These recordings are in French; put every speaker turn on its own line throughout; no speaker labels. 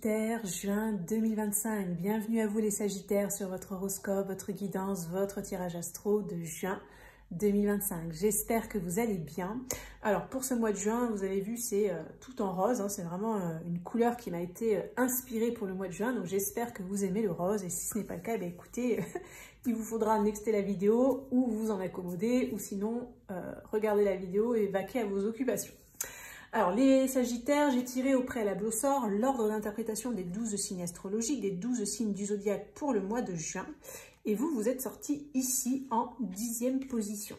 Sagittaire, juin 2025. Bienvenue à vous les Sagittaires sur votre horoscope, votre guidance, votre tirage astro de juin 2025. J'espère que vous allez bien. Alors pour ce mois de juin, vous avez vu, c'est tout en rose. Hein, c'est vraiment une couleur qui m'a été inspirée pour le mois de juin. Donc j'espère que vous aimez le rose. Et si ce n'est pas le cas, ben, écoutez, il vous faudra nexter la vidéo ou vous en accommoder. Ou sinon, regardez la vidéo et vaquez à vos occupations. Alors, les Sagittaires, j'ai tiré au préalable au sort l'ordre d'interprétation des 12 signes astrologiques, des 12 signes du zodiaque pour le mois de juin. Et vous, vous êtes sortis ici en 10e position.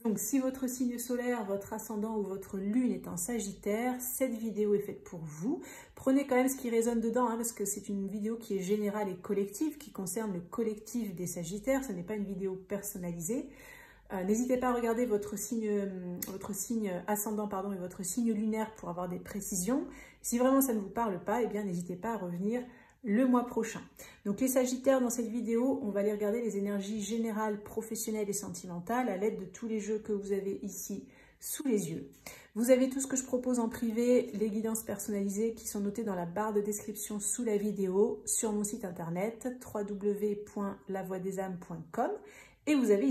Donc, si votre signe solaire, votre ascendant ou votre lune est en Sagittaire, cette vidéo est faite pour vous. Prenez quand même ce qui résonne dedans, hein, parce que c'est une vidéo qui est générale et collective, qui concerne le collectif des Sagittaires. Ce n'est pas une vidéo personnalisée. N'hésitez pas à regarder votre signe ascendant et votre signe lunaire pour avoir des précisions. Si vraiment ça ne vous parle pas, eh bien n'hésitez pas à revenir le mois prochain. Donc les Sagittaires, dans cette vidéo, on va aller regarder les énergies générales, professionnelles et sentimentales à l'aide de tous les jeux que vous avez ici sous les yeux. Vous avez tout ce que je propose en privé, les guidances personnalisées qui sont notées dans la barre de description sous la vidéo, sur mon site internet www.lavoidesâmes.com. Et vous avez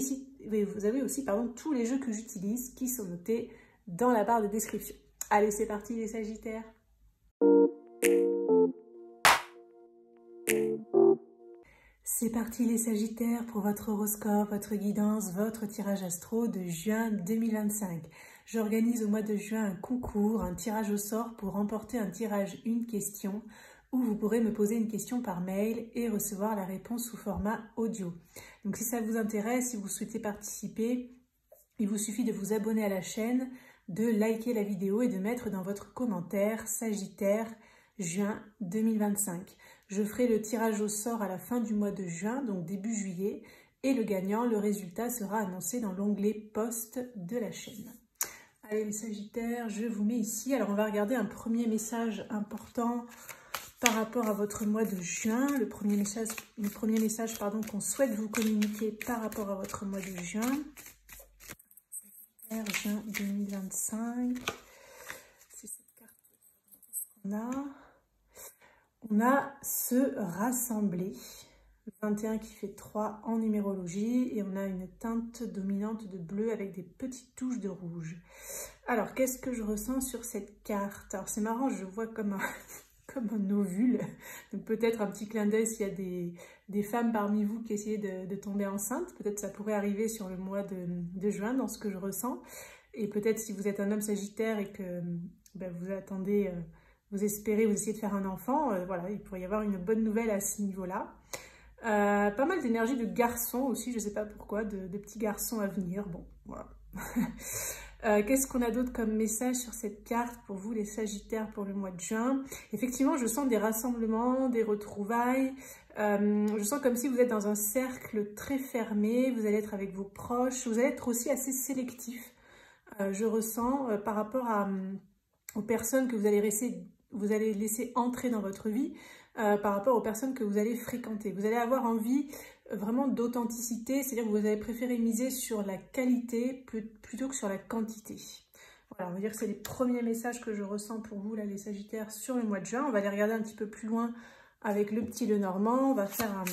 aussi tous les jeux que j'utilise qui sont notés dans la barre de description. Allez, c'est parti les Sagittaires. C'est parti les Sagittaires pour votre horoscope, votre guidance, votre tirage astro de juin 2025. J'organise au mois de juin un concours, un tirage au sort pour remporter un tirage une question où vous pourrez me poser une question par mail et recevoir la réponse sous format audio. Donc si ça vous intéresse, si vous souhaitez participer, il vous suffit de vous abonner à la chaîne, de liker la vidéo et de mettre dans votre commentaire Sagittaire juin 2025. Je ferai le tirage au sort à la fin du mois de juin, donc début juillet, et le gagnant, le résultat sera annoncé dans l'onglet post de la chaîne. Allez les Sagittaires, je vous mets ici. Alors on va regarder un premier message important par rapport à votre mois de juin, le premier message qu'on souhaite vous communiquer par rapport à votre mois de juin. Juin 2025. C'est cette carte qu'on a. On a se rassembler. Le 21 qui fait 3 en numérologie. Et on a une teinte dominante de bleu avec des petites touches de rouge. Alors, qu'est-ce que je ressens sur cette carte? Alors, c'est marrant, je vois comme un ovule. Donc peut-être un petit clin d'œil s'il y a des femmes parmi vous qui essayent de tomber enceinte. Peut-être ça pourrait arriver sur le mois de juin dans ce que je ressens. Et peut-être si vous êtes un homme Sagittaire et que vous attendez, vous espérez, vous essayez de faire un enfant, voilà, il pourrait y avoir une bonne nouvelle à ce niveau-là. Pas mal d'énergie de garçons aussi, je ne sais pas pourquoi, de petits garçons à venir. Bon, voilà. Qu'est-ce qu'on a d'autre comme message sur cette carte pour vous les Sagittaires pour le mois de juin? Effectivement, je sens des rassemblements, des retrouvailles. Je sens comme si vous êtes dans un cercle très fermé. Vous allez être avec vos proches. Vous allez être aussi assez sélectif. Je ressens par rapport aux personnes que vous allez laisser entrer dans votre vie. Par rapport aux personnes que vous allez fréquenter. Vous allez avoir envie vraiment d'authenticité, c'est-à-dire que vous allez préférer miser sur la qualité plutôt que sur la quantité. Voilà, on va dire que c'est les premiers messages que je ressens pour vous, là, les Sagittaires, sur le mois de juin. On va les regarder un petit peu plus loin avec le petit Lenormand. On va faire un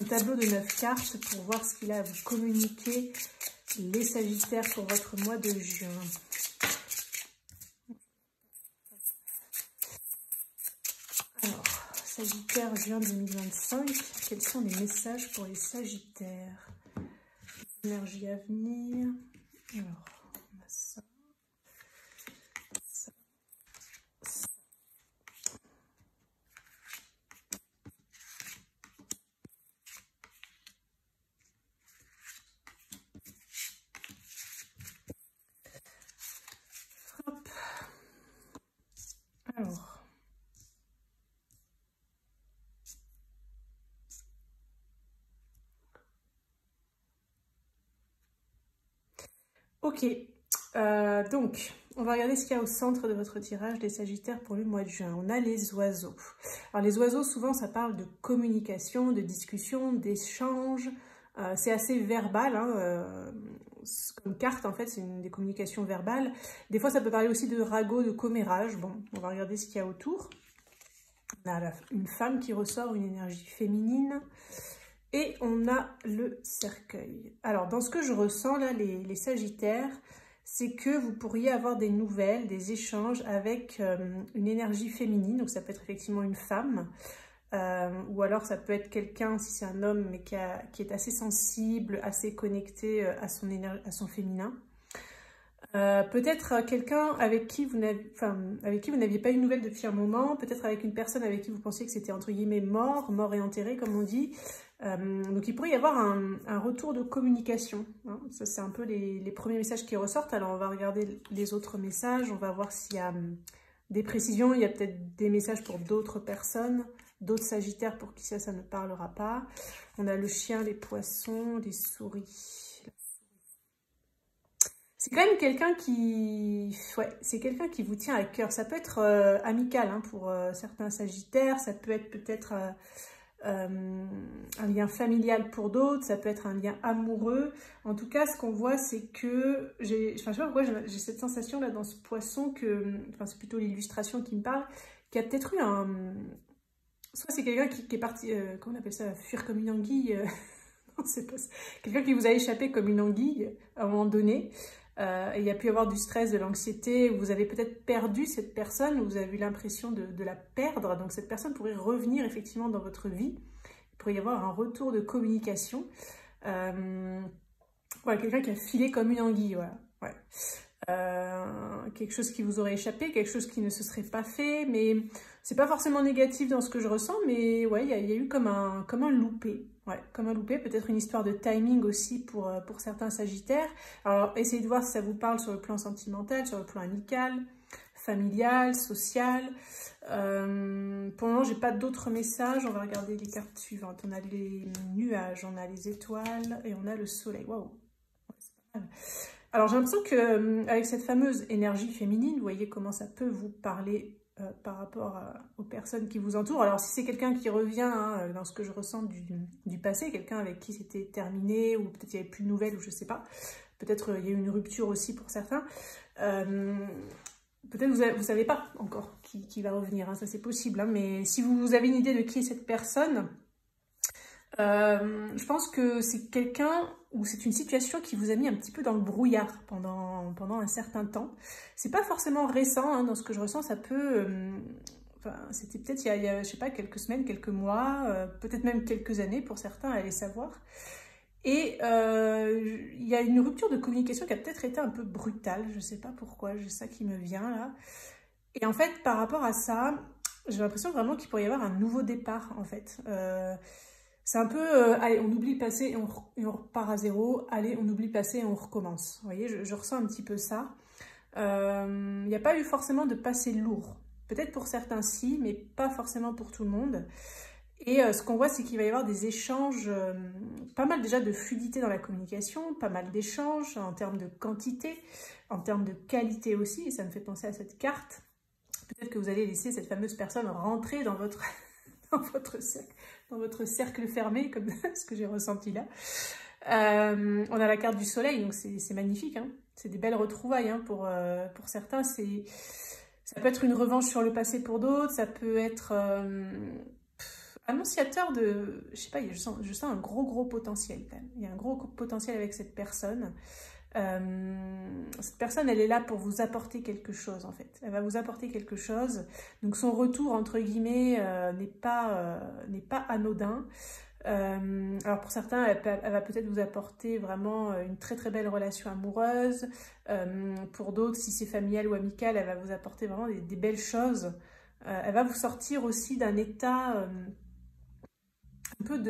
tableau de 9 cartes pour voir ce qu'il a à vous communiquer, les Sagittaires, pour votre mois de juin. Sagittaire, juin 2025, quels sont les messages pour les Sagittaires? Énergie à venir. Alors, on a ça. Ça. Ça. Hop. Alors. Ok, donc on va regarder ce qu'il y a au centre de votre tirage des Sagittaires pour le mois de juin. On a les oiseaux. Alors les oiseaux, souvent ça parle de communication, de discussion, d'échange. C'est assez verbal, hein, comme carte en fait, c'est des communications verbales. Des fois ça peut parler aussi de ragot, de commérage. Bon, on va regarder ce qu'il y a autour. On a une femme qui ressort, une énergie féminine. Et on a le cercueil. Alors, dans ce que je ressens, là, les Sagittaires, c'est que vous pourriez avoir des nouvelles, des échanges avec une énergie féminine. Donc, ça peut être effectivement une femme. Ou alors, ça peut être quelqu'un, si c'est un homme, mais qui est assez sensible, assez connecté à son féminin. Peut-être quelqu'un avec qui vous n'aviez pas eu de nouvelles depuis un moment, peut-être avec une personne avec qui vous pensiez que c'était entre guillemets mort et enterré comme on dit. Donc il pourrait y avoir un retour de communication, hein. Ça c'est un peu les premiers messages qui ressortent. Alors on va regarder les autres messages, on va voir s'il y a des précisions, il y a peut-être des messages pour d'autres personnes, d'autres Sagittaires pour qui ça ne parlera pas. On a le chien, les poissons, les souris. C'est quand même quelqu'un qui... Ouais, c'est quelqu'un qui vous tient à cœur. Ça peut être amical hein, pour certains Sagittaires, ça peut être peut-être un lien familial pour d'autres, ça peut être un lien amoureux. En tout cas, ce qu'on voit, c'est que... je sais pas pourquoi j'ai cette sensation-là dans ce poisson que... Enfin, c'est plutôt l'illustration qui me parle, qui a peut-être eu un... Soit c'est quelqu'un qui est parti... comment on appelle ça? Fuir comme une anguille. Non, c'est pas ça. Quelqu'un qui vous a échappé comme une anguille à un moment donné. Il y a pu y avoir du stress, de l'anxiété, vous avez peut-être perdu cette personne, vous avez eu l'impression de la perdre, donc cette personne pourrait revenir effectivement dans votre vie, il pourrait y avoir un retour de communication, voilà, quelqu'un qui a filé comme une anguille, voilà, ouais. Quelque chose qui vous aurait échappé, quelque chose qui ne se serait pas fait, mais c'est pas forcément négatif dans ce que je ressens, mais ouais, il y a eu comme un loupé. Ouais, comme un loupé, peut-être une histoire de timing aussi pour certains Sagittaires. Alors, essayez de voir si ça vous parle sur le plan sentimental, sur le plan amical, familial, social. Pour le moment, j'ai pas d'autres messages. On va regarder les cartes suivantes. On a les nuages, on a les étoiles et on a le soleil. Waouh, ouais, c'est pas mal. Alors, j'ai l'impression que avec cette fameuse énergie féminine, vous voyez comment ça peut vous parler par rapport aux personnes qui vous entourent. Alors, si c'est quelqu'un qui revient hein, dans ce que je ressens du passé, quelqu'un avec qui c'était terminé, ou peut-être il n'y avait plus de nouvelles, ou je ne sais pas. Peut-être il y a eu une rupture aussi pour certains. Peut-être vous ne savez pas encore qui va revenir, hein, ça c'est possible. Hein, mais si vous avez une idée de qui est cette personne, je pense que c'est quelqu'un ou c'est une situation qui vous a mis un petit peu dans le brouillard pendant un certain temps. C'est pas forcément récent hein, dans ce que je ressens, ça peut... enfin, c'était peut-être il y a, je sais pas, quelques semaines, quelques mois, peut-être même quelques années pour certains, allez savoir. Et il y a une rupture de communication qui a peut-être été un peu brutale, je sais pas pourquoi, j'ai ça qui me vient là. Et en fait, par rapport à ça, j'ai l'impression vraiment qu'il pourrait y avoir un nouveau départ en fait. C'est un peu, allez, on oublie le passé et on repart à zéro. Allez, on oublie le passé et on recommence. Vous voyez, je ressens un petit peu ça. Il n'y a pas eu forcément de passé lourd. Peut-être pour certains si, mais pas forcément pour tout le monde. Et ce qu'on voit, c'est qu'il va y avoir des échanges, pas mal déjà de fluidité dans la communication, pas mal d'échanges en termes de quantité, en termes de qualité aussi. Et ça me fait penser à cette carte. Peut-être que vous allez laisser cette fameuse personne rentrer dans votre... dans votre cercle fermé, comme ce que j'ai ressenti là. On a la carte du soleil, donc c'est magnifique. Hein. C'est des belles retrouvailles hein, pour certains. Ça peut être une revanche sur le passé pour d'autres. Ça peut être annonciateur de... Je sais pas, je sens un gros potentiel quand même. Il y a un gros potentiel avec cette personne. Cette personne, elle est là pour vous apporter quelque chose en fait. Elle va vous apporter quelque chose. Donc son retour entre guillemets n'est pas anodin. Alors pour certains, elle va peut-être vous apporter vraiment une très belle relation amoureuse. Pour d'autres, si c'est familial ou amical, elle va vous apporter vraiment des belles choses. Elle va vous sortir aussi d'un état un peu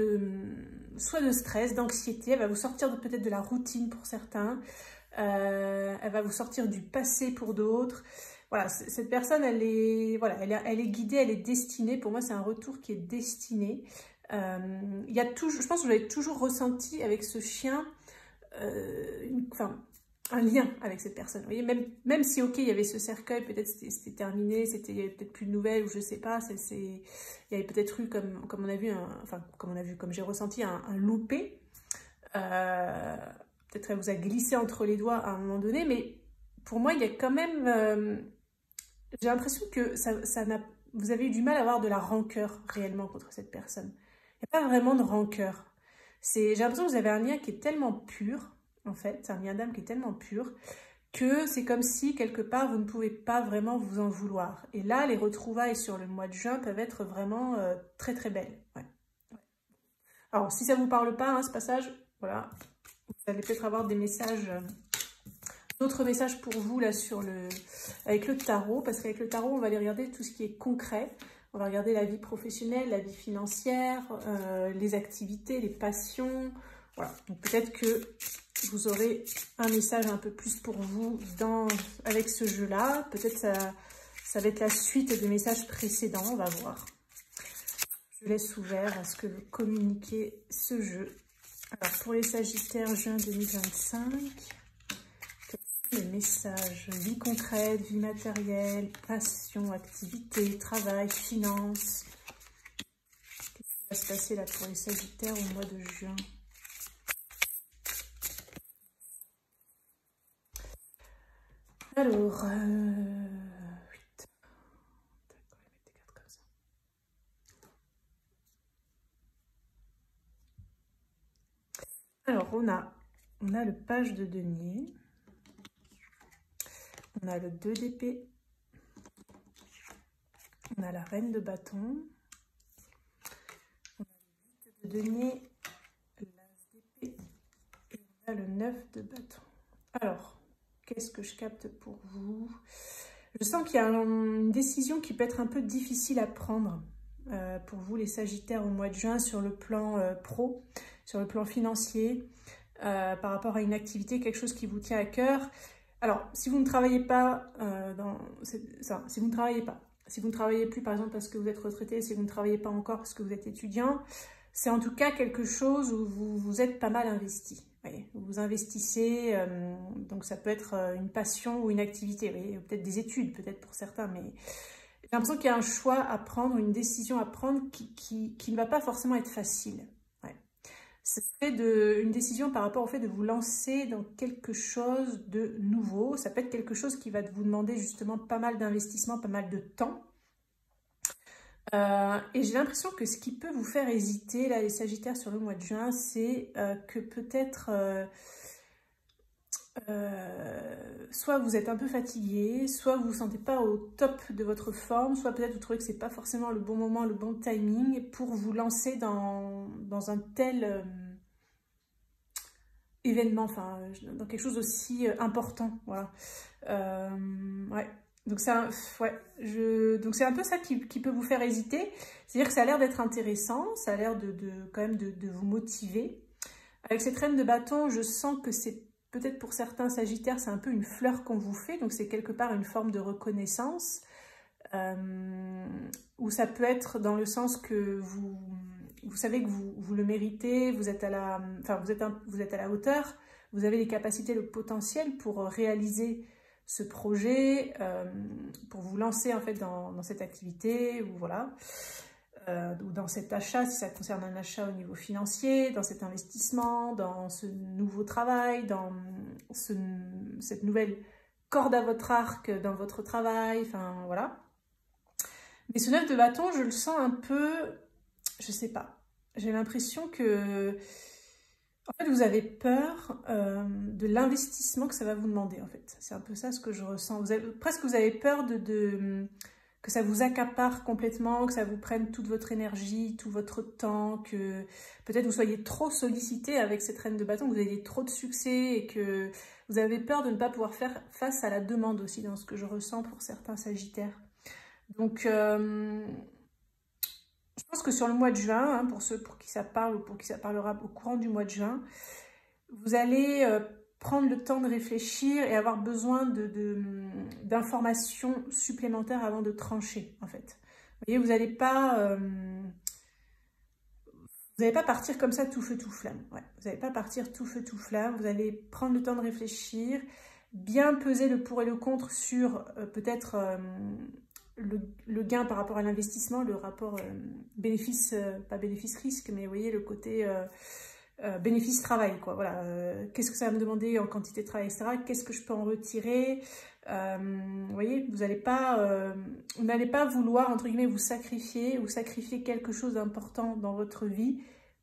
soit de stress, d'anxiété, elle va vous sortir peut-être de la routine pour certains, elle va vous sortir du passé pour d'autres. Voilà, cette personne, elle est guidée, elle est destinée, pour moi c'est un retour qui est destiné. Il y a toujours, je pense que vous avez toujours ressenti avec ce chien, un lien avec cette personne. Vous voyez, même si, ok, il y avait ce cercueil, peut-être c'était terminé, il y avait peut-être plus de nouvelles, ou je sais pas, il y avait peut-être eu, comme on a vu, comme j'ai ressenti, un loupé. Peut-être elle vous a glissé entre les doigts à un moment donné, mais pour moi, il y a quand même... j'ai l'impression que ça n'a vous avez eu du mal à avoir de la rancœur réellement contre cette personne. Il n'y a pas vraiment de rancœur. J'ai l'impression que vous avez un lien qui est tellement pur, en fait, un lien d'âme qui est tellement pur, que c'est comme si, quelque part, vous ne pouvez pas vraiment vous en vouloir. Et là, les retrouvailles sur le mois de juin peuvent être vraiment très très belles. Ouais. Alors, si ça ne vous parle pas, hein, ce passage, voilà, vous allez peut-être avoir des messages, d'autres messages pour vous là avec le tarot, parce qu'avec le tarot, on va aller regarder tout ce qui est concret. On va regarder la vie professionnelle, la vie financière, les activités, les passions. Voilà, donc peut-être que vous aurez un message un peu plus pour vous avec ce jeu-là. Peut-être ça va être la suite des messages précédents, on va voir. Je laisse ouvert à ce que vous communiquez ce jeu. Alors, pour les Sagittaires, juin 2025, quels sont les messages? Vie concrète, vie matérielle, passion, activité, travail, finances. Qu'est-ce qui va se passer là pour les Sagittaires au mois de juin? Alors, 8. Alors, on a le page de denier, on a le 2 d'épée, on a la reine de bâton, on a le 8 de denier, l'as d'épée et on a le 9 de bâton. Alors, qu'est-ce que je capte pour vous? Je sens qu'il y a une décision qui peut être un peu difficile à prendre pour vous les Sagittaires au mois de juin sur le plan pro, sur le plan financier, par rapport à une activité, quelque chose qui vous tient à cœur. Alors, si vous ne travaillez pas, si vous ne travaillez plus par exemple parce que vous êtes retraité, si vous ne travaillez pas encore parce que vous êtes étudiant, c'est en tout cas quelque chose où vous êtes pas mal investi. Voyez, vous investissez, donc ça peut être une passion ou une activité, peut-être des études, peut-être pour certains, mais j'ai l'impression qu'il y a un choix à prendre, une décision à prendre qui ne va pas forcément être facile. Ouais. Ce serait une décision par rapport au fait de vous lancer dans quelque chose de nouveau. Ça peut être quelque chose qui va vous demander justement pas mal d'investissement, pas mal de temps. Et j'ai l'impression que ce qui peut vous faire hésiter, là, les Sagittaires, sur le mois de juin, c'est que peut-être soit vous êtes un peu fatigué, soit vous ne vous sentez pas au top de votre forme, soit peut-être vous trouvez que ce n'est pas forcément le bon moment, le bon timing pour vous lancer dans un tel événement, enfin, dans quelque chose aussi important. Voilà. Ouais. Donc c'est un peu ça qui peut vous faire hésiter. C'est-à-dire que ça a l'air d'être intéressant, ça a l'air quand même de vous motiver. Avec cette reine de bâton, je sens que c'est peut-être pour certains Sagittaires, c'est un peu une fleur qu'on vous fait. Donc c'est quelque part une forme de reconnaissance. Ou ça peut être dans le sens que vous savez que vous le méritez, vous êtes à la hauteur, vous avez les capacités, le potentiel pour réaliser ce projet, pour vous lancer en fait dans cette activité, ou voilà, ou dans cet achat, si ça concerne un achat au niveau financier, dans cet investissement, dans ce nouveau travail, dans cette nouvelle corde à votre arc dans votre travail, enfin voilà. Mais ce 9 de bâton, je le sens un peu, je sais pas, j'ai l'impression que en fait, vous avez peur de l'investissement que ça va vous demander, en fait. C'est un peu ça ce que je ressens. Presque vous avez peur que ça vous accapare complètement, que ça vous prenne toute votre énergie, tout votre temps, que peut-être vous soyez trop sollicité avec cette reine de bâton, que vous ayez trop de succès et que vous avez peur de ne pas pouvoir faire face à la demande aussi, dans ce que je ressens pour certains Sagittaires. Donc, je pense que sur le mois de juin, hein, pour ceux pour qui ça parle ou pour qui ça parlera au courant du mois de juin, vous allez prendre le temps de réfléchir et avoir besoin d'informations supplémentaires avant de trancher, en fait. Vous voyez, vous n'allez pas partir comme ça tout feu tout flamme. Ouais, vous n'allez pas partir tout feu tout flamme. Vous allez prendre le temps de réfléchir, bien peser le pour et le contre sur peut-être le gain par rapport à l'investissement, le rapport bénéfice, pas bénéfice-risque, mais vous voyez le côté bénéfice travail, quoi. Voilà, qu'est-ce que ça va me demander en quantité de travail, etc. Qu'est-ce que je peux en retirer? Vous voyez, vous n'allez pas vouloir, entre guillemets, vous sacrifier quelque chose d'important dans votre vie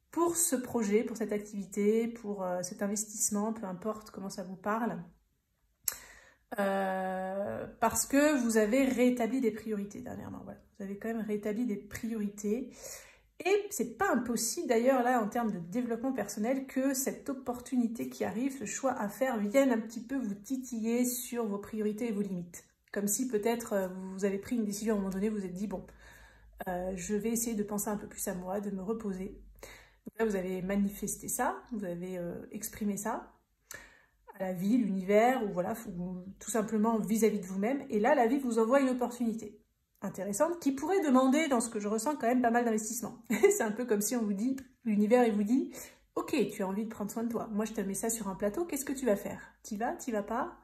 pour ce projet, pour cette activité, pour cet investissement, peu importe comment ça vous parle. Parce que vous avez rétabli des priorités dernièrement. Voilà. Vous avez quand même rétabli des priorités. Et c'est pas impossible d'ailleurs là en termes de développement personnel que cette opportunité qui arrive, ce choix à faire vienne un petit peu vous titiller sur vos priorités et vos limites. Comme si peut-être vous avez pris une décision à un moment donné, vous vous êtes dit bon, je vais essayer de penser un peu plus à moi, de me reposer. Donc là vous avez manifesté ça, vous avez exprimé ça à la vie, l'univers, ou voilà, ou tout simplement vis-à-vis de vous-même. Et là la vie vous envoie une opportunité intéressante qui pourrait demander, dans ce que je ressens, quand même pas mal d'investissement. C'est un peu comme si on vous dit, l'univers il vous dit, ok, tu as envie de prendre soin de toi, moi je te mets ça sur un plateau, qu'est-ce que tu vas faire? T'y vas pas?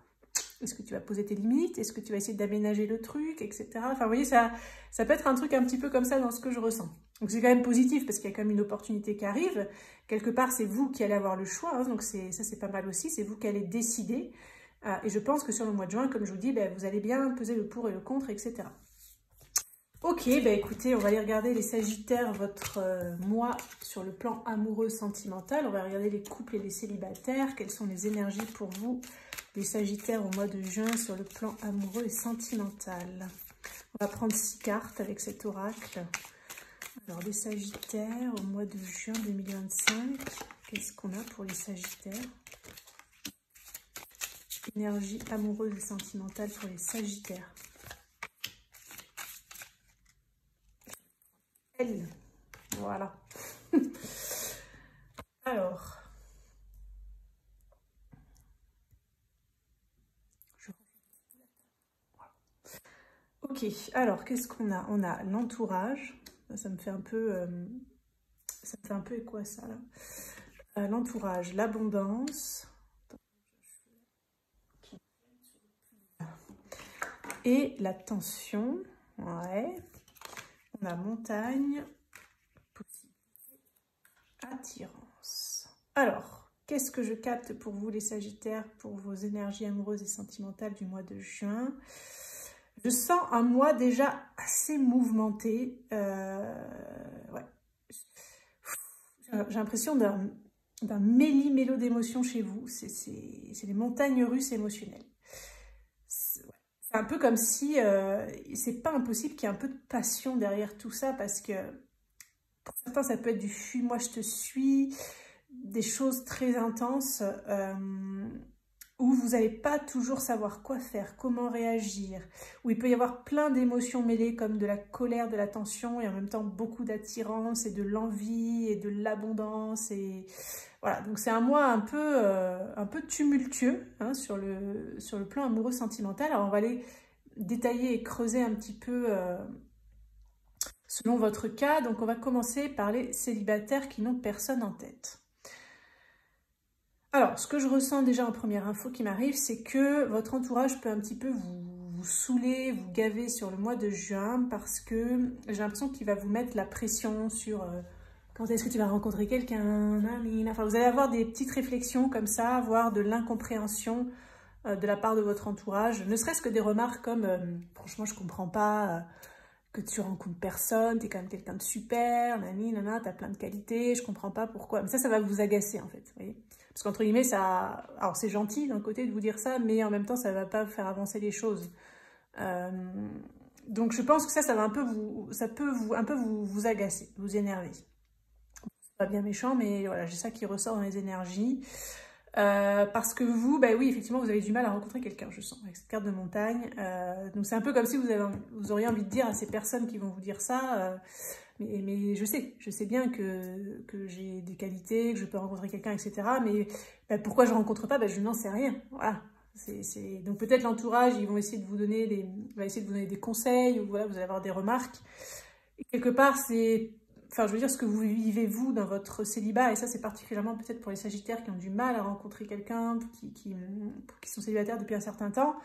Est-ce que tu vas poser tes limites? Est-ce que tu vas essayer d'aménager le truc, etc. Enfin, vous voyez, ça peut être un truc un petit peu comme ça dans ce que je ressens. Donc c'est quand même positif parce qu'il y a quand même une opportunité qui arrive. Quelque part, c'est vous qui allez avoir le choix, hein, donc ça c'est pas mal aussi, c'est vous qui allez décider. Et je pense que sur le mois de juin, comme je vous dis, ben, vous allez bien peser le pour et le contre, etc. Ok, bah écoutez, on va aller regarder les Sagittaires, votre mois sur le plan amoureux sentimental. On va regarder les couples et les célibataires. Quelles sont les énergies pour vous, les Sagittaires, au mois de juin sur le plan amoureux et sentimental? On va prendre 6 cartes avec cet oracle. Alors, les Sagittaires, au mois de juin 2025, qu'est-ce qu'on a pour les Sagittaires? Énergie amoureuse et sentimentale pour les Sagittaires. Elle. Voilà. Alors. Ok, alors qu'est-ce qu'on a? On a l'entourage. Ça me fait un peu... ça me fait un peu écho à ça, là. L'entourage, l'abondance. Et la tension. Ouais. On a montagne, possibilité, attirance. Alors, qu'est-ce que je capte pour vous les Sagittaires, pour vos énergies amoureuses et sentimentales du mois de juin? Je sens un mois déjà assez mouvementé. Ouais. J'ai l'impression d'un méli-mélo d'émotions chez vous. C'est les montagnes russes émotionnelles. C'est un peu comme si, c'est pas impossible qu'il y ait un peu de passion derrière tout ça, parce que pour certains, ça peut être du fuis-moi, je te suis, des choses très intenses, où vous n'allez pas toujours savoir quoi faire, comment réagir, où il peut y avoir plein d'émotions mêlées, comme de la colère, de la tension, et en même temps beaucoup d'attirance, et de l'envie, et de l'abondance, et... Voilà, donc c'est un mois un peu tumultueux, hein, sur le plan amoureux sentimental. Alors on va aller détailler et creuser un petit peu selon votre cas. Donc on va commencer par les célibataires qui n'ont personne en tête. Alors, ce que je ressens déjà en première info qui m'arrive, c'est que votre entourage peut un petit peu vous saouler, vous gaver sur le mois de juin, parce que j'ai l'impression qu'il va vous mettre la pression sur... quand est-ce que tu vas rencontrer quelqu'un? Enfin, vous allez avoir des petites réflexions comme ça, voire de l'incompréhension de la part de votre entourage. Ne serait-ce que des remarques comme franchement, je comprends pas que tu rencontres personne, t'es quand même quelqu'un de super, t'as plein de qualités, je comprends pas pourquoi. Mais ça va vous agacer en fait, vous voyez. Parce qu'entre guillemets, ça... Alors c'est gentil d'un côté de vous dire ça, mais en même temps, ça va pas faire avancer les choses. Donc je pense que ça va un peu vous agacer, vous énerver. Pas bien méchant, mais voilà, j'ai ça qui ressort dans les énergies. Parce que vous, bah oui, effectivement, vous avez du mal à rencontrer quelqu'un, je sens, avec cette carte de montagne. Donc c'est un peu comme si vous auriez envie de dire à ces personnes qui vont vous dire ça, mais je sais bien que j'ai des qualités, que je peux rencontrer quelqu'un, etc. Mais bah, pourquoi je ne rencontre pas? Bah, je n'en sais rien. Voilà. Donc peut-être l'entourage, ils vont essayer de vous donner des conseils, ou voilà, vous allez avoir des remarques. Et quelque part, c'est... Enfin, je veux dire, ce que vous vivez, vous, dans votre célibat, et ça, c'est particulièrement peut-être pour les Sagittaires qui ont du mal à rencontrer quelqu'un, qui sont célibataires depuis un certain temps.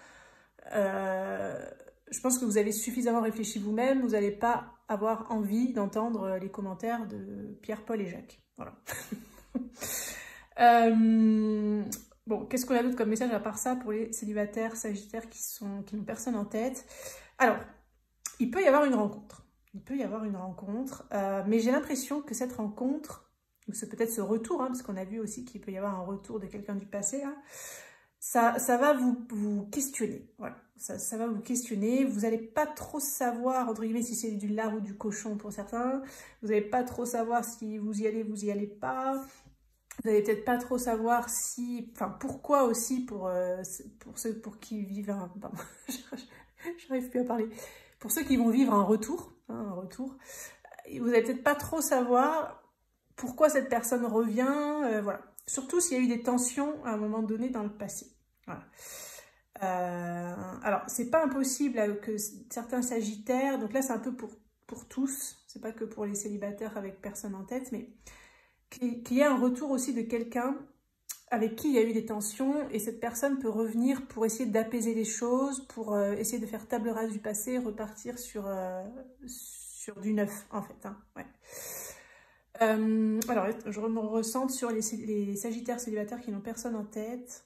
Je pense que vous avez suffisamment réfléchi vous-même, vous n'allez pas avoir envie d'entendre les commentaires de Pierre, Paul et Jacques. Voilà. Bon, qu'est-ce qu'on a d'autre comme message à part ça pour les célibataires, sagittaires qui n'ont personne en tête? Alors, il peut y avoir une rencontre. Il peut y avoir une rencontre, mais j'ai l'impression que cette rencontre, ou c'est peut-être ce retour, hein, parce qu'on a vu aussi qu'il peut y avoir un retour de quelqu'un du passé, hein, ça va vous questionner. Voilà, ça va vous questionner. Vous n'allez pas trop savoir, entre guillemets, si c'est du lard ou du cochon pour certains. Vous n'allez pas trop savoir si vous y allez pas. Vous n'allez peut-être pas trop savoir si... Enfin, pourquoi aussi pour ceux pour qui vivent un... Pardon, j'arrive plus à parler. Pour ceux qui vont vivre un retour, hein, vous n'allez peut-être pas trop savoir pourquoi cette personne revient, voilà. Surtout s'il y a eu des tensions à un moment donné dans le passé. Voilà. Alors, c'est pas impossible que certains sagittaires, donc là c'est un peu pour tous, c'est pas que pour les célibataires avec personne en tête, mais qu'il y ait un retour aussi de quelqu'un avec qui il y a eu des tensions et cette personne peut revenir pour essayer d'apaiser les choses, pour essayer de faire table rase du passé, repartir sur du neuf en fait. Hein, ouais. Alors, je me ressens sur les sagittaires célibataires qui n'ont personne en tête.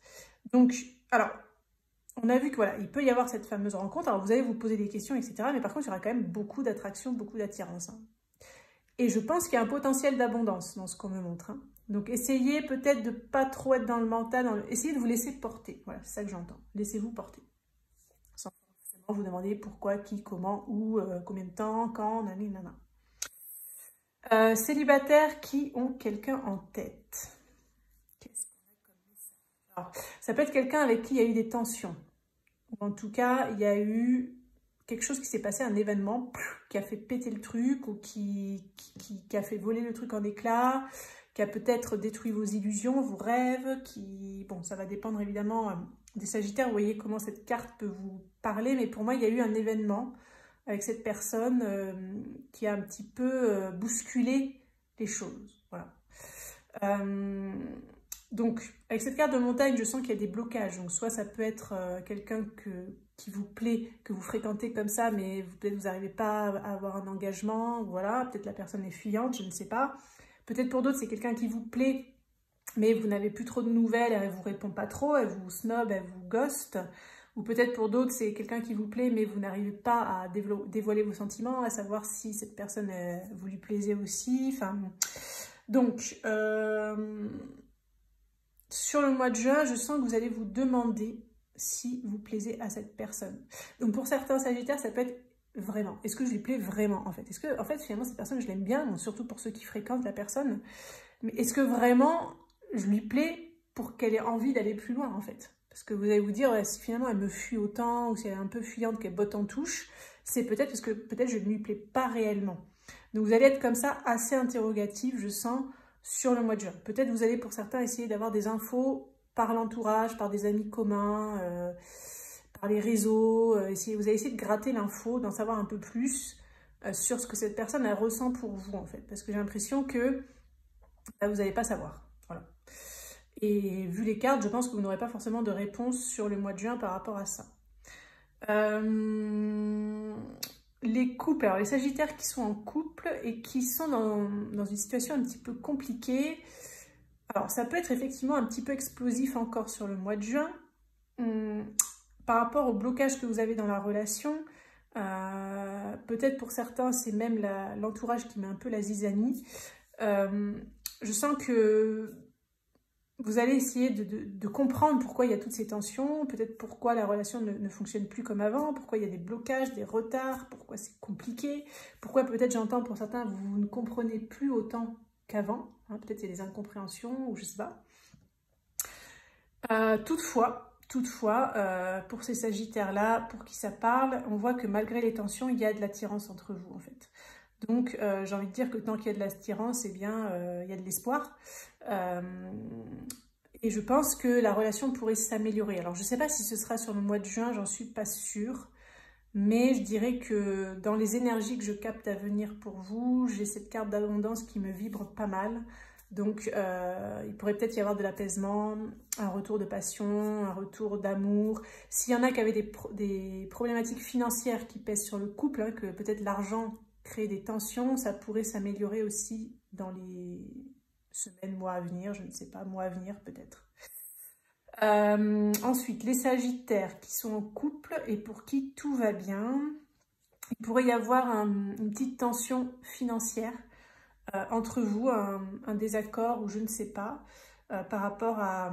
Donc, alors, on a vu que voilà, il peut y avoir cette fameuse rencontre. Alors, vous allez vous poser des questions, etc. Mais par contre, il y aura quand même beaucoup d'attraction, beaucoup d'attirance. Hein. Et je pense qu'il y a un potentiel d'abondance dans ce qu'on me montre. Hein. Donc, essayez peut-être de ne pas trop être dans le mental. Essayez de vous laisser porter. Voilà, c'est ça que j'entends. Laissez-vous porter. Sans forcément vous demander pourquoi, qui, comment, où, combien de temps, quand, nanana. Célibataires qui ont quelqu'un en tête. Qu'est-ce qu'on a comme message? Alors, ça peut être quelqu'un avec qui il y a eu des tensions. Ou en tout cas, il y a eu quelque chose qui s'est passé, un événement qui a fait péter le truc ou qui a fait voler le truc en éclats, qui a peut-être détruit vos illusions, vos rêves, bon, ça va dépendre évidemment des sagittaires. Vous voyez comment cette carte peut vous parler, mais pour moi, il y a eu un événement avec cette personne qui a un petit peu bousculé les choses. Voilà. Donc, avec cette carte de montagne, je sens qu'il y a des blocages. Donc, soit ça peut être quelqu'un qui vous plaît, que vous fréquentez comme ça, mais peut-être vous n'arrivez pas à avoir un engagement. Voilà, peut-être la personne est fuyante, je ne sais pas. Peut-être pour d'autres, c'est quelqu'un qui vous plaît, mais vous n'avez plus trop de nouvelles, elle ne vous répond pas trop, elle vous snob, elle vous ghost. Ou peut-être pour d'autres, c'est quelqu'un qui vous plaît, mais vous n'arrivez pas à dévoiler vos sentiments, à savoir si cette personne, vous lui plaisez aussi. Enfin, donc, sur le mois de juin, je sens que vous allez vous demander si vous plaisez à cette personne. Donc, pour certains sagittaires, ça peut être vraiment. Est-ce que je lui plais vraiment, en fait? Est-ce que, en fait, finalement, cette personne, je l'aime bien, bon, surtout pour ceux qui fréquentent la personne. Mais est-ce que vraiment, je lui plais pour qu'elle ait envie d'aller plus loin, en fait? Parce que vous allez vous dire, ouais, si finalement elle me fuit autant, ou si elle est un peu fuyante, qu'elle botte en touche, c'est peut-être parce que peut-être je ne lui plais pas réellement. Donc vous allez être comme ça assez interrogatif, je sens, sur le mois de juin. Peut-être vous allez pour certains essayer d'avoir des infos par l'entourage, par des amis communs, par les réseaux. Vous allez essayer de gratter l'info, d'en savoir un peu plus sur ce que cette personne elle ressent pour vous, en fait. Parce que j'ai l'impression que là, vous n'allez pas savoir. Voilà. Et vu les cartes, je pense que vous n'aurez pas forcément de réponse sur le mois de juin par rapport à ça. Les couples, alors les sagittaires qui sont en couple et qui sont dans une situation un petit peu compliquée. Alors ça peut être effectivement un petit peu explosif encore sur le mois de juin. Par rapport au blocage que vous avez dans la relation, peut-être pour certains c'est même l'entourage qui met un peu la zizanie. Je sens que vous allez essayer de comprendre pourquoi il y a toutes ces tensions, peut-être pourquoi la relation ne fonctionne plus comme avant, pourquoi il y a des blocages, des retards, pourquoi c'est compliqué, pourquoi peut-être j'entends pour certains vous ne comprenez plus autant qu'avant, hein, peut-être il y a des incompréhensions ou je sais pas. Toutefois, pour ces sagittaires-là, pour qui ça parle, on voit que malgré les tensions, il y a de l'attirance entre vous en fait. Donc, j'ai envie de dire que tant qu'il y a de l'attirance, eh bien, il y a de l'espoir. Et je pense que la relation pourrait s'améliorer. Alors, je ne sais pas si ce sera sur le mois de juin, j'en suis pas sûre. Mais je dirais que dans les énergies que je capte à venir pour vous, j'ai cette carte d'abondance qui me vibre pas mal. Donc, il pourrait peut-être y avoir de l'apaisement, un retour de passion, un retour d'amour. S'il y en a qui avaient des problématiques financières qui pèsent sur le couple, hein, que peut-être l'argent crée des tensions, ça pourrait s'améliorer aussi semaines, mois à venir, je ne sais pas, mois à venir peut-être. Ensuite, les Sagittaires qui sont en couple et pour qui tout va bien. Il pourrait y avoir une petite tension financière entre vous, un désaccord ou je ne sais pas, par rapport à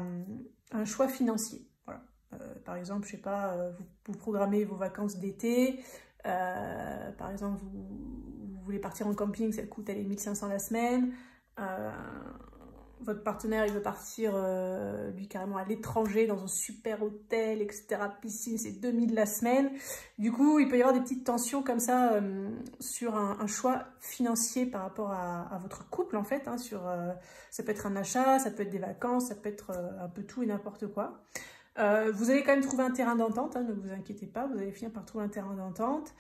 un choix financier. Voilà. Par exemple, je sais pas, vous programmez vos vacances d'été, par exemple, vous voulez partir en camping, ça coûte 1500 la semaine, votre partenaire, il veut partir, lui, carrément à l'étranger, dans un super hôtel, etc., piscine, c'est 2000 la semaine. Du coup, il peut y avoir des petites tensions comme ça sur un choix financier par rapport à votre couple, en fait. Hein, ça peut être un achat, ça peut être des vacances, ça peut être un peu tout et n'importe quoi. Vous allez quand même trouver un terrain d'entente, hein, ne vous inquiétez pas, vous allez finir par trouver un terrain d'entente.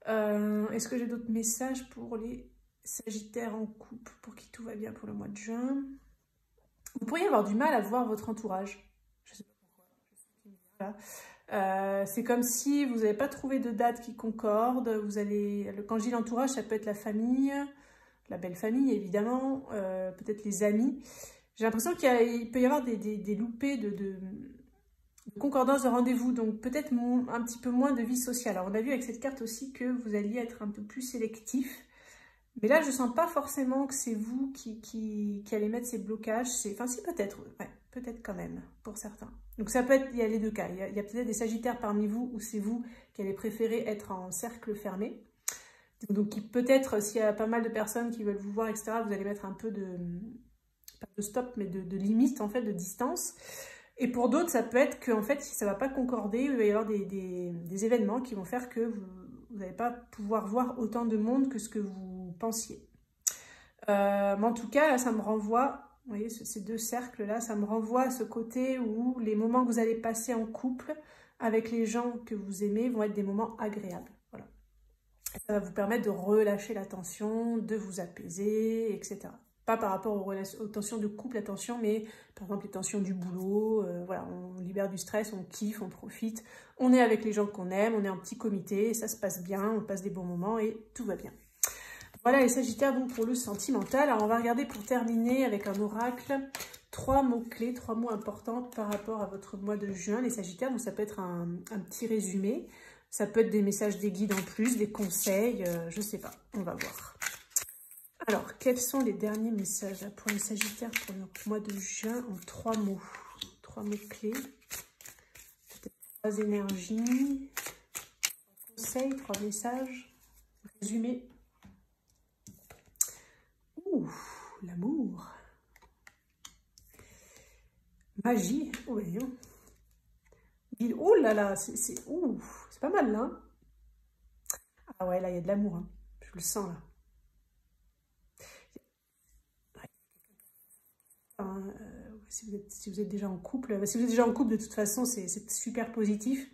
Est-ce que j'ai d'autres messages pour les Sagittaires en couple, pour qui tout va bien pour le mois de juin? Vous pourriez avoir du mal à voir votre entourage. Je ne sais pas pourquoi. C'est comme si vous n'avez pas trouvé de date qui concorde. Quand je dis l'entourage, ça peut être la famille, la belle famille évidemment, peut-être les amis. J'ai l'impression qu'il peut y avoir des loupés de concordance de rendez-vous, donc peut-être un petit peu moins de vie sociale. Alors on a vu avec cette carte aussi que vous alliez être un peu plus sélectif. Mais là, je ne sens pas forcément que c'est vous qui allez mettre ces blocages. Enfin, si, peut-être, ouais, peut-être quand même, pour certains. Donc ça peut être, il y a les deux cas. Il y a peut-être des Sagittaires parmi vous où c'est vous qui allez préférer être en cercle fermé. Donc peut-être, s'il y a pas mal de personnes qui veulent vous voir, etc., vous allez mettre un peu pas de stop, mais de limite, en fait, de distance. Et pour d'autres, ça peut être que, en fait, si ça ne va pas concorder, il va y avoir des événements qui vont faire que vous n'allez pas pouvoir voir autant de monde que ce que vous pensiez. Mais en tout cas, là, ça me renvoie, vous voyez, ces deux cercles-là, ça me renvoie à ce côté où les moments que vous allez passer en couple avec les gens que vous aimez vont être des moments agréables. Voilà. Ça va vous permettre de relâcher la tension, de vous apaiser, etc. Pas par rapport aux tensions de couple, attention, mais par exemple les tensions du boulot, voilà, on libère du stress, on kiffe, on profite, on est avec les gens qu'on aime, on est en petit comité, ça se passe bien, on passe des bons moments et tout va bien. Voilà les Sagittaires donc pour le sentimental. Alors on va regarder pour terminer avec un oracle, 3 mots-clés, 3 mots importants par rapport à votre mois de juin, les Sagittaires. Donc ça peut être un petit résumé, ça peut être des messages des guides en plus, des conseils, je sais pas, on va voir. Alors, quels sont les derniers messages pour les Sagittaires pour le mois de juin en 3 mots? 3 mots-clés, peut-être 3 énergies, 3 conseils, 3 messages, résumé. Ouh, l'amour. Magie, oh voyons. Oh là là, c'est pas mal là. Ah ouais, là il y a de l'amour, hein. Je le sens là. Si vous êtes déjà en couple, si vous êtes déjà en couple, de toute façon, c'est super positif.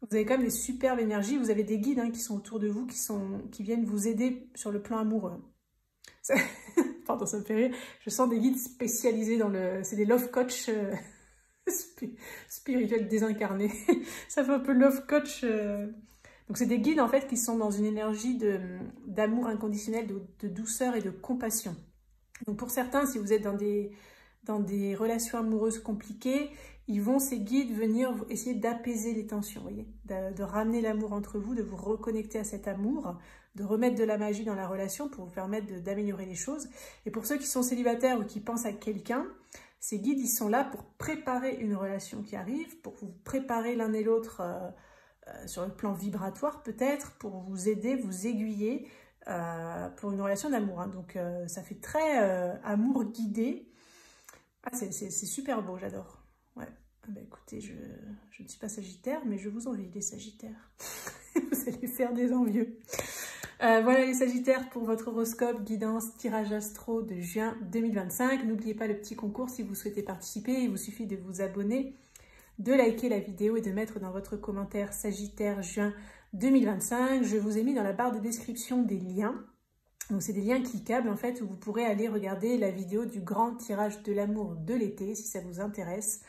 Vous avez quand même des superbes énergies. Vous avez des guides hein, qui sont autour de vous, qui viennent vous aider sur le plan amoureux. Pardon, ça me fait rire. Je sens des guides spécialisés dans le... C'est des love coach spirituels désincarnés. Ça fait un peu love coach. Donc, c'est des guides, en fait, qui sont dans une énergie d'amour inconditionnel, de douceur et de compassion. Donc, pour certains, si vous êtes dans des relations amoureuses compliquées, ces guides, venir essayer d'apaiser les tensions, vous voyez, de ramener l'amour entre vous, de vous reconnecter à cet amour, de remettre de la magie dans la relation pour vous permettre d'améliorer les choses. Et pour ceux qui sont célibataires ou qui pensent à quelqu'un, ces guides, ils sont là pour préparer une relation qui arrive, pour vous préparer l'un et l'autre sur le plan vibratoire peut-être, pour vous aider, vous aiguiller pour une relation d'amour. Hein. Donc ça fait très amour guidé. Ah, c'est super beau, j'adore. Ouais. Ah bah, écoutez, je ne suis pas Sagittaire, mais je vous envie les Sagittaires. Vous allez faire des envieux. Voilà les Sagittaires pour votre horoscope, guidance, tirage astro de juin 2025. N'oubliez pas le petit concours si vous souhaitez participer. Il vous suffit de vous abonner, de liker la vidéo et de mettre dans votre commentaire Sagittaire juin 2025. Je vous ai mis dans la barre de description des liens. Donc, c'est des liens cliquables, en fait, où vous pourrez aller regarder la vidéo du grand tirage de l'amour de l'été, si ça vous intéresse.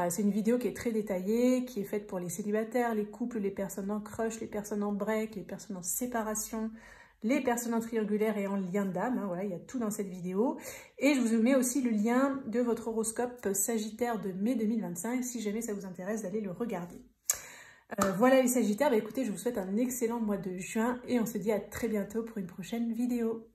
C'est une vidéo qui est très détaillée, qui est faite pour les célibataires, les couples, les personnes en crush, les personnes en break, les personnes en séparation, les personnes en triangulaire et en lien d'âme. Hein, voilà, il y a tout dans cette vidéo. Et je vous mets aussi le lien de votre horoscope Sagittaire de mai 2025, si jamais ça vous intéresse d'aller le regarder. Voilà les Sagittaires, bah, écoutez, je vous souhaite un excellent mois de juin et on se dit à très bientôt pour une prochaine vidéo.